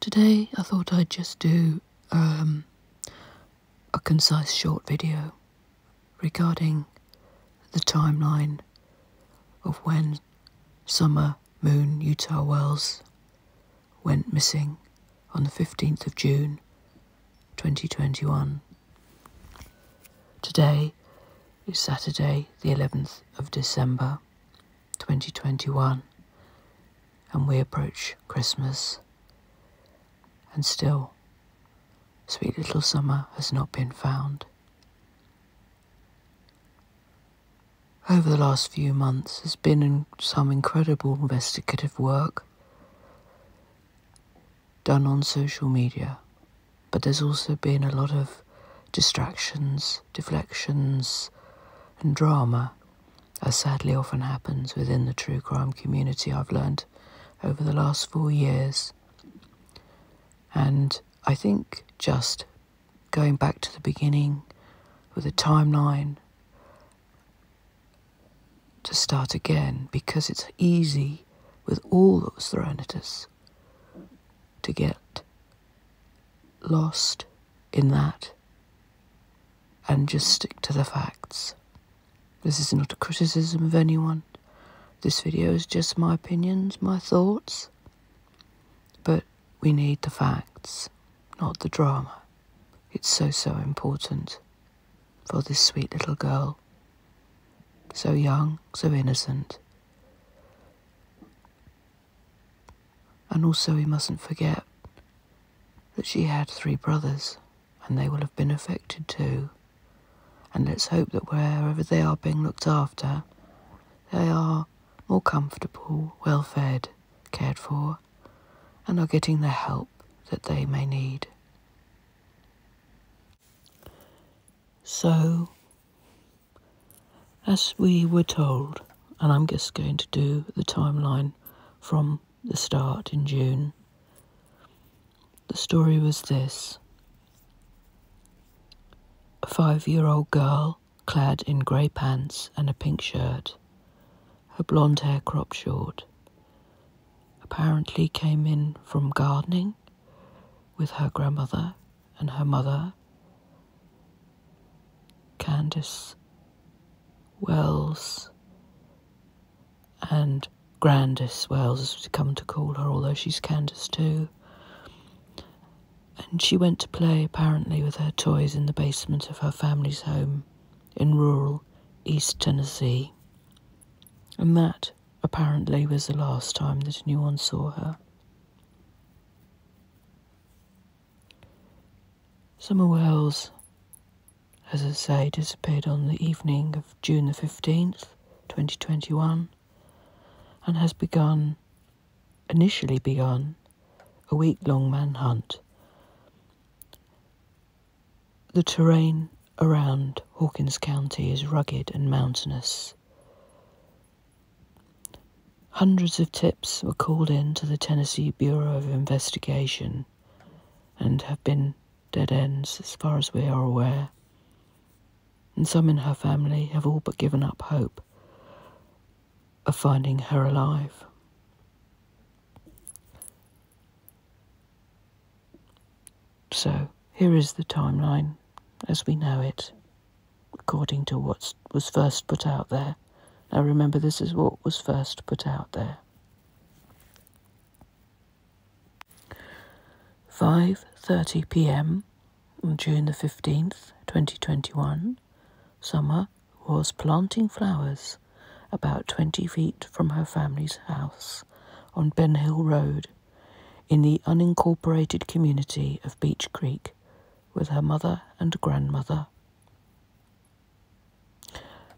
Today I thought I'd just do a concise short video regarding the timeline of when Summer Moon Utah Wells went missing on the 15th of June 2021. Today is Saturday the 11th of December 2021 and we approach Christmas, and still sweet little Summer has not been found. Over the last few months there's been some incredible investigative work done on social media, but there's also been a lot of distractions, deflections and drama, as sadly often happens within the true crime community, I've learned over the last 4 years. And I think just going back to the beginning with a timeline to start again, because it's easy with all that was thrown at us to get lost in that and just stick to the facts. This is not a criticism of anyone. This video is just my opinions, my thoughts. But we need the facts, not the drama. It's so important for this sweet little girl. So young, so innocent. And also we mustn't forget that she had 3 brothers, and they will have been affected too. And let's hope that wherever they are being looked after, they are more comfortable, well fed, cared for, and are getting the help that they may need. So, as we were told, and I'm just going to do the timeline from the start in June, the story was this. A 5-year-old girl, clad in grey pants and a pink shirt, her blonde hair cropped short, apparently came in from gardening with her grandmother and her mother, Candace Wells, and Grandis Wells, as we've come to call her, although she's Candace too. And she went to play, apparently, with her toys in the basement of her family's home in rural East Tennessee. And that, apparently, was the last time that anyone saw her. Summer Wells, as I say, disappeared on the evening of June the 15th, 2021, and has initially begun, a week-long manhunt. The terrain around Hawkins County is rugged and mountainous. Hundreds of tips were called in to the Tennessee Bureau of Investigation and have been dead ends as far as we are aware. And some in her family have all but given up hope of finding her alive. So, here is the timeline as we know it, according to what was first put out there. Now remember, this is what was first put out there. 5:30 p.m. on June the 15th, 2021, Summer was planting flowers about 20 feet from her family's house on Ben Hill Road in the unincorporated community of Beach Creek with her mother and grandmother.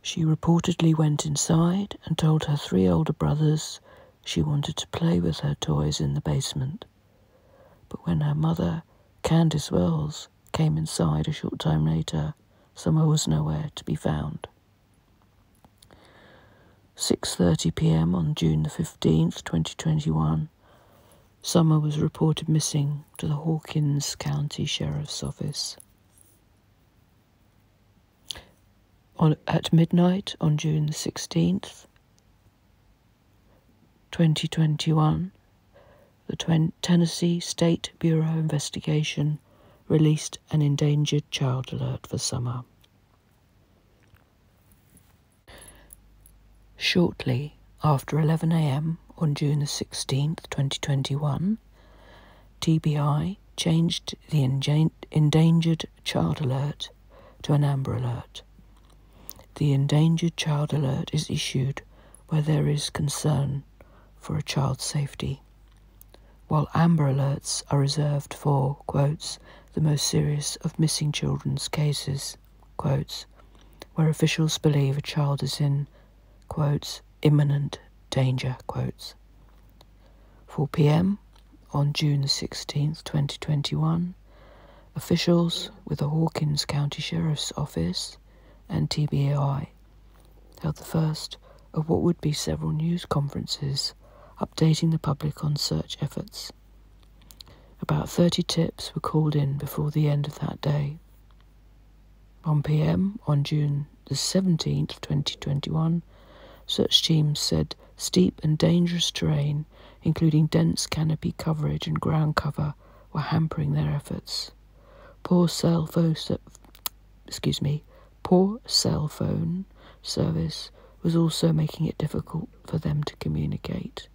She reportedly went inside and told her 3 older brothers she wanted to play with her toys in the basement. But when her mother, Candace Wells, came inside a short time later, Summer was nowhere to be found. 6:30 p.m. on June the 15th, 2021, Summer was reported missing to the Hawkins County Sheriff's Office. At midnight on June the 16th, 2021, the Tennessee State Bureau investigation released an endangered child alert for summer. Shortly after 11 a.m. on June the 16th, 2021, TBI changed the endangered child alert to an Amber Alert. The endangered child alert is issued where there is concern for a child's safety, while Amber Alerts are reserved for, quotes, the most serious of missing children's cases, quotes, where officials believe a child is in, quotes, imminent danger, quotes. 4 p.m. on June the 16th, 2021, officials with the Hawkins County Sheriff's Office and TBI held the first of what would be several news conferences updating the public on search efforts. About 30 tips were called in before the end of that day. 1 p.m. on June the 17th, 2021, search teams said steep and dangerous terrain, including dense canopy coverage and ground cover, were hampering their efforts. Poor cell phone service was also making it difficult for them to communicate.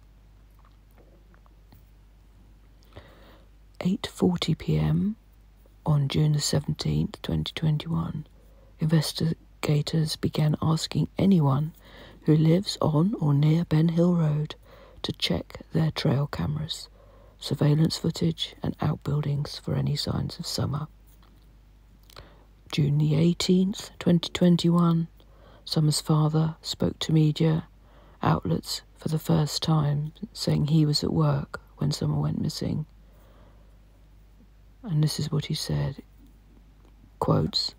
8:40 p.m. on June the 17th, 2021, investigators began asking anyone who lives on or near Ben Hill Road to check their trail cameras, surveillance footage and outbuildings for any signs of summer. June the 18th, 2021, Summer's father spoke to media outlets for the first time, saying he was at work when Summer went missing. And this is what he said, quotes,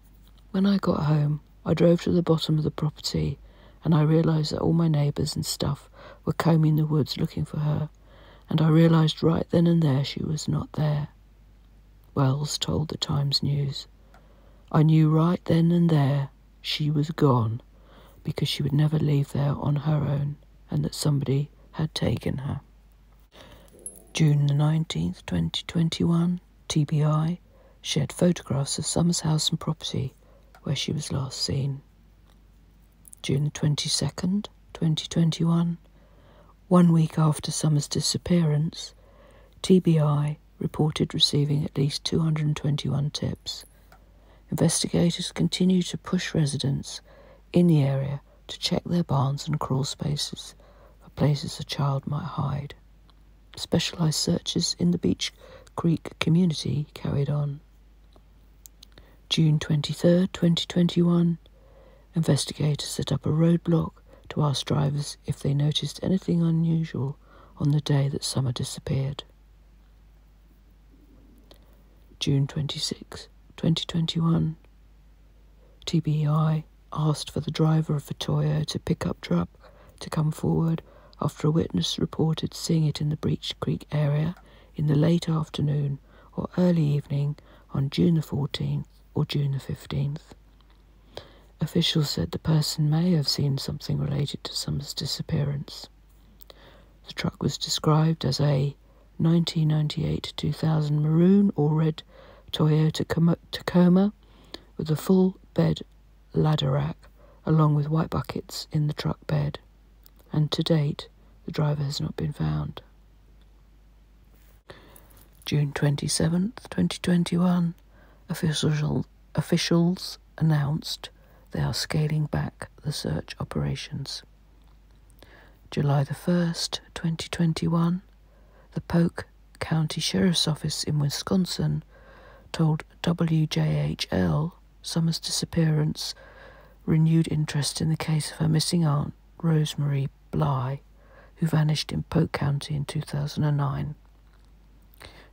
"When I got home, I drove to the bottom of the property and I realised that all my neighbours and stuff were combing the woods looking for her, and I realised right then and there she was not there." Wells told the Times News, "I knew right then and there she was gone because she would never leave there on her own and that somebody had taken her." June the 19th, 2021, TBI shared photographs of Summer's house and property where she was last seen. June the 22nd, 2021, 1 week after Summer's disappearance, TBI reported receiving at least 221 tips. Investigators continue to push residents in the area to check their barns and crawl spaces for places a child might hide. Specialised searches in the Beach Creek community carried on. June 23rd, 2021, investigators set up a roadblock to ask drivers if they noticed anything unusual on the day that Summer disappeared. June 26, 2021, TBI asked for the driver of the Toyota pickup truck to come forward after a witness reported seeing it in the Beach Creek area in the late afternoon or early evening on June the 14th or June the 15th. Officials said the person may have seen something related to Summer's disappearance. The truck was described as a 1998-2000 maroon or red Toyota Tacoma with a full bed ladder rack along with white buckets in the truck bed, and to date the driver has not been found. June 27th, 2021, officials announced they are scaling back the search operations. July the 1st, 2021, the Polk County Sheriff's Office in Wisconsin told WJHL Summer's disappearance renewed interest in the case of her missing aunt, Rosemary Bly, who vanished in Polk County in 2009.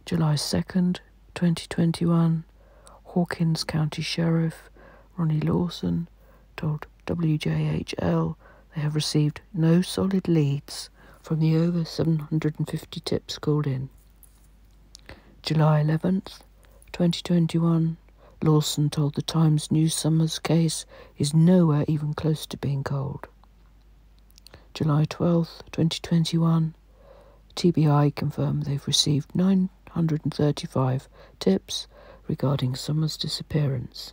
July 2nd, 2021, Hawkins County Sheriff Ronnie Lawson told WJHL they have received no solid leads from the over 750 tips called in. July 11th, 2021, Lawson told the Times News Summer's case is nowhere even close to being cold. July 12th, 2021, TBI confirmed they've received 935 tips regarding Summer's disappearance.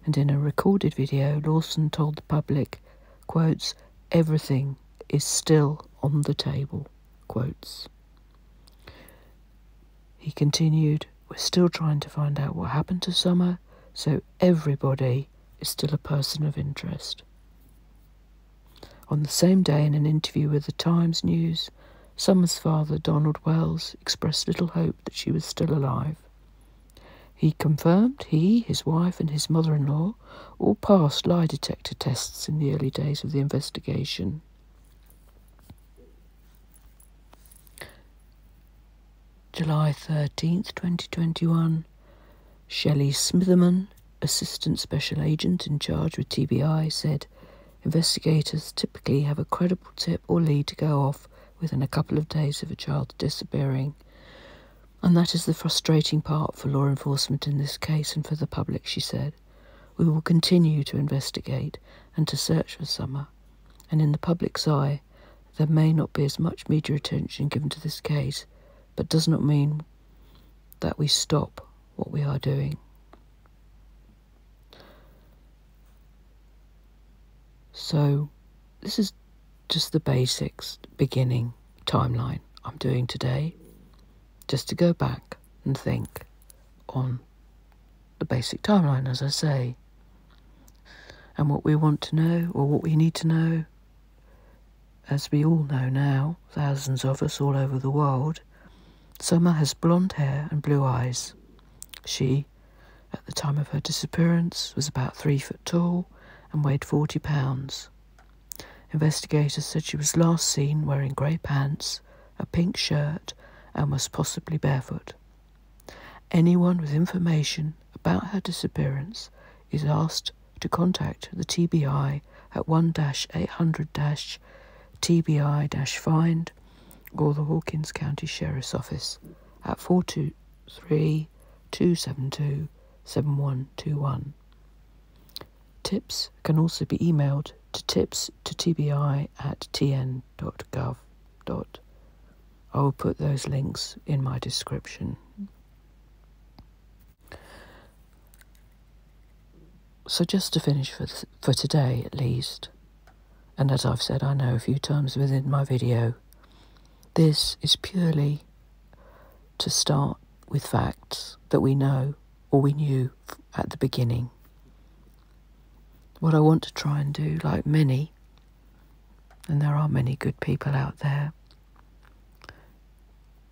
And in a recorded video, Lawson told the public, quotes, "Everything is still on the table," quotes. He continued, "We're still trying to find out what happened to Summer, so everybody is still a person of interest." On the same day, in an interview with the Times News, Summer's father, Donald Wells, expressed little hope that she was still alive. He confirmed he, his wife and his mother-in-law all passed lie detector tests in the early days of the investigation. July 13th, 2021, Shelley Smitherman, Assistant Special Agent in charge with TBI, said investigators typically have a credible tip or lead to go off within a couple of days of a child disappearing. And that is the frustrating part for law enforcement in this case and for the public, she said. We will continue to investigate and to search for Summer. And in the public's eye, there may not be as much media attention given to this case, but does not mean that we stop what we are doing. So, this is just the basics, beginning timeline I'm doing today, just to go back and think on the basic timeline, as I say. And what we want to know, or what we need to know, as we all know now, thousands of us all over the world, Summer has blonde hair and blue eyes. She, at the time of her disappearance, was about 3 foot tall and weighed 40 pounds. Investigators said she was last seen wearing grey pants, a pink shirt, and was possibly barefoot. Anyone with information about her disappearance is asked to contact the TBI at 1-800-TBI-FIND or the Hawkins County Sheriff's Office at 423-272-7121. Tips can also be emailed to tips@tbi.tn.gov. I will put those links in my description. So just to finish for today at least, and as I've said I know a few times within my video, this is purely to start with facts that we know or we knew at the beginning. What I want to try and do, like many, and there are many good people out there,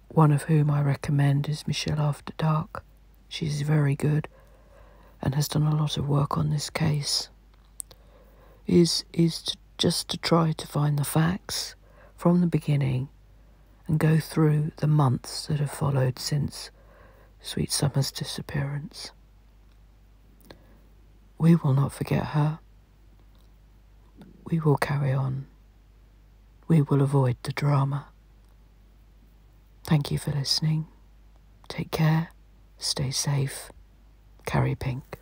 one of whom I recommend is Michelle After Dark. She's very good and has done a lot of work on this case, is just to try to find the facts from the beginning and go through the months that have followed since Sweet Summer's disappearance. We will not forget her. We will carry on. We will avoid the drama. Thank you for listening. Take care, stay safe, carry pink.